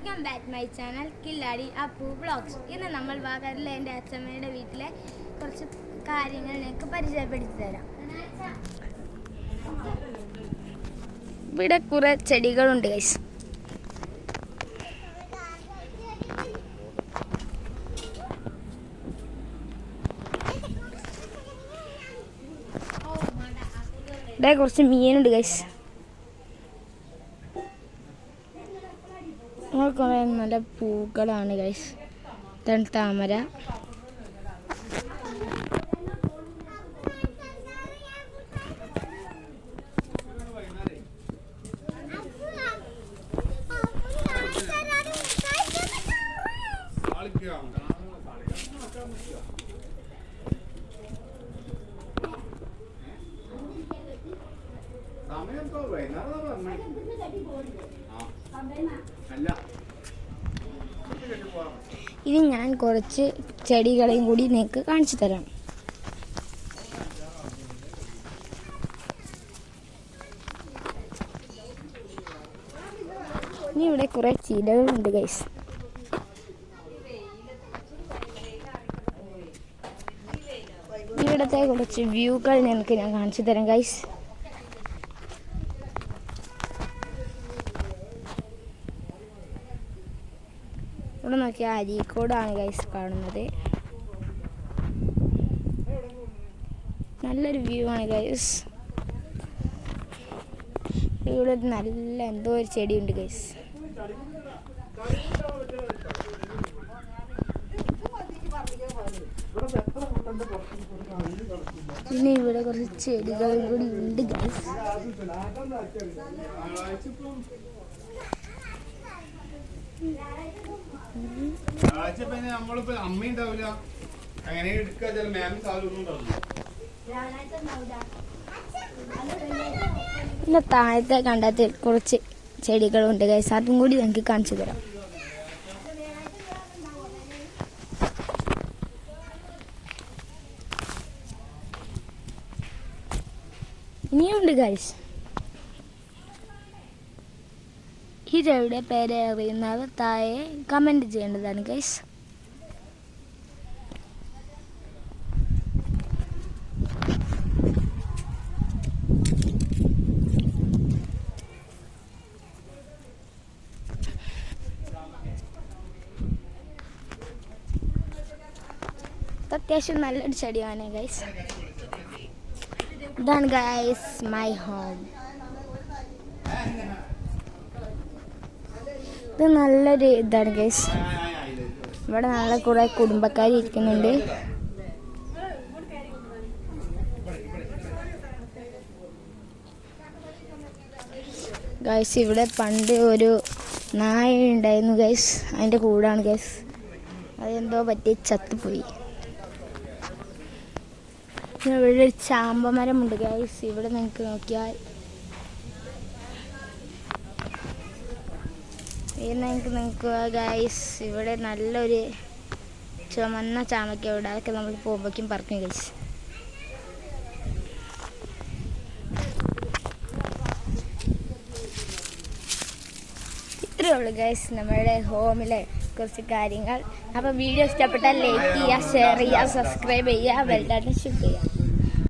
Welcome back my channel Killadi Appu vlogs. ഇന്ന് നമ്മൾ വാഗറിലെ എൻ്റെ അച്ഛമ്മയുടെ വീട്ടിലെ കുറച്ച് കാര്യങ്ങൾ എനിക്ക് പരിചയപ്പെടുത്തി തരാം. ഇവിടെ കുറേ ചെടികളുണ്ട് ഗൈസ്. ഇവിടെ കുറച്ച് മീനുണ്ട് ഗൈസ്. കുറേ നല്ല പൂക്കളാണ് ഗൈസ്. ഇതാണ് താമര. ഇനി ഞാൻ കുറച്ച് ചെടികളെയും കൂടി നിങ്ങൾക്ക് കാണിച്ചു തരാം. ഇനി ഇവിടെ കുറേ ചീലകളുണ്ട് ഗൈസ്. ഇവിടുത്തെ കുറച്ച് വ്യൂകൾ നിങ്ങൾക്ക് ഞാൻ കാണിച്ചു തരാം ഗൈസ്. ഇവിടെ നോക്കിയാൽ അരീക്കോടാണ് ഗൈസ് കാണുന്നത്. നല്ലൊരു വ്യൂ ആണ് ഗൈസ്. ഇവിടെ നല്ല എന്തോ ഒരു ചെടിയുണ്ട് ഗൈസ്. പിന്നെ ഇവിടെ കുറച്ച് ചെടികളും കൂടി ഉണ്ട് ഗൈസ്. പിന്നെ താഴത്തെ കണ്ടത്തിൽ കുറച്ച് ചെടികളുണ്ട് ഗൈസ്. അതും കൂടി എനിക്ക് കാണിച്ചു തരാം. ഇനിയുണ്ട് ഗൈസ്. ഈ ചെടിയുടെ പേര് അറിയുന്നവർ താഴെ കമൻറ്റ് ചെയ്യേണ്ടതാണ് ഗൈസ്. അത്യാവശ്യം നല്ലൊരു ചെടിയാണ് ഗൈസ്. ഇതാണ് ഗൈസ് മൈ ഹോം. ഇത് നല്ലൊരു ഇതാണ് ഗൈസ്. ഇവിടെ നല്ല കുറേ കുടുംബക്കാർ ഇരിക്കുന്നുണ്ട്. ഗൈസ് ഇവിടെ പണ്ട് ഒരു നായ ഉണ്ടായിരുന്നു ഗൈസ്. അതിൻ്റെ കൂടാണ് ഗൈസ്. അതെന്തോ പറ്റി ചത്തുപോയി. ഇവിടെ ഒരു ചാമ്പമരമുണ്ട് ഗൈസ്. ഇവിടെ നിങ്ങൾക്ക് നോക്കിയാൽ നിങ്ങൾക്ക് ഗൈസ് ഇവിടെ നല്ലൊരു ചുമന്ന ചാമയ്ക്ക ഇവിടെ. അതൊക്കെ നമ്മൾ പോകുമ്പോഴേക്കും പറക്കും ഗൈസ്. ഇത്രയേ ഉള്ളൂ ഗൈസ് നമ്മുടെ ഹോമിലെ കുറച്ച് കാര്യങ്ങൾ. അപ്പോൾ വീഡിയോ ഇഷ്ടപ്പെട്ടാൽ ലൈക്ക് ചെയ്യുക, ഷെയർ ചെയ്യുക, സബ്സ്ക്രൈബ് ചെയ്യുക, ബെൽ ബട്ടൺ